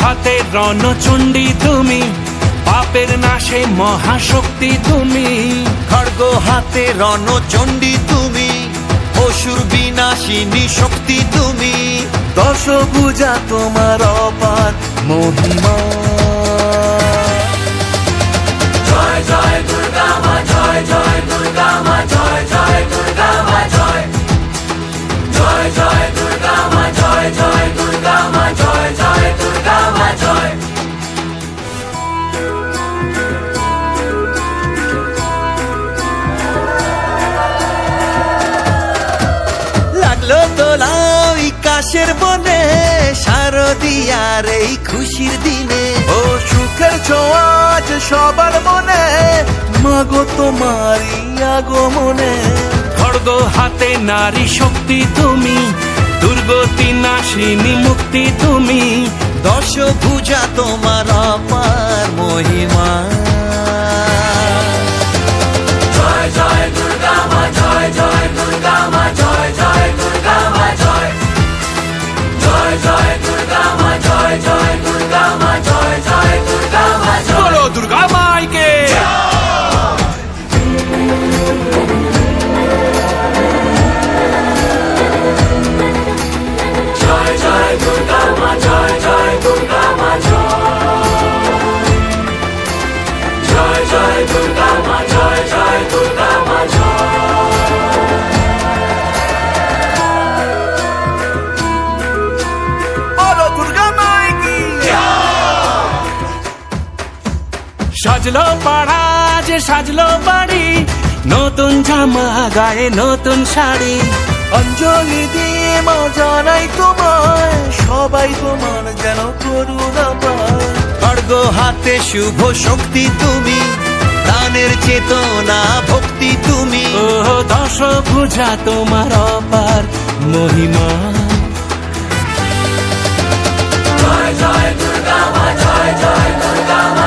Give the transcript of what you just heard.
হাতে রণচণ্ডী তুমি, পাপের নাশে মহাশক্তি তুমি। খড়গ হাতে রণচণ্ডী তুমি, অসুর বিনাশিনী শক্তি তুমি। দশভুজা তোমার অপার মহিমা। জয় জয় দুর্গা মা, জয় জয় দুর্গা মা, জয় জয় দুর্গা মা, জয় জয় জয় দুর্গা মা, জয় জয় দুর্গা মা, জয় জয় দুর্গা মা, জয়। লাগলো দোলাও কাশের বনে, শারদিয়ার এই খুশির দিনে। ও সুখের ছোঁয়াজ সবার মনে, মাগো তোমারই আগমনে। খড়গ হাতে নারী শক্তি তুমি, দুর্গতি নাশিনী মুক্তি তুমি। দশভুজা তোমার অপার মহিমা। জয় জয় দুর্গা মা, জয় জয় দুর্গা মা, জয় জয় দুর্গা মা, জয় জয় জয় দুর্গা মা, জয় জয় দুর্গা মা, জয় জয় দুর্গা মা, জয়। বলো দুর্গা মাইকে। জয় জয় দুর্গা মা, জয় জয় দুর্গা মা, জয় জয় দুর্গা মা, জয় জয় দুর্গা মা, বলো দুর্গা মাইকি। সাজলো পাড়া যে সাজলো বাড়ি, নতুন জামা গায়ে নতুন শাড়ি। অঞ্জলি দিয়ে মা জানাই তোমায়, সবাই তোমার যেন করুণা পায়। খড়গ হাতে শুভ শক্তি তুমি, দানের চেতনা ভক্তি তুমি। ও দশভুজা তোমার অপার মহিমা। জয় জয় দুর্গা মা, জয় জয় দুর্গা মা,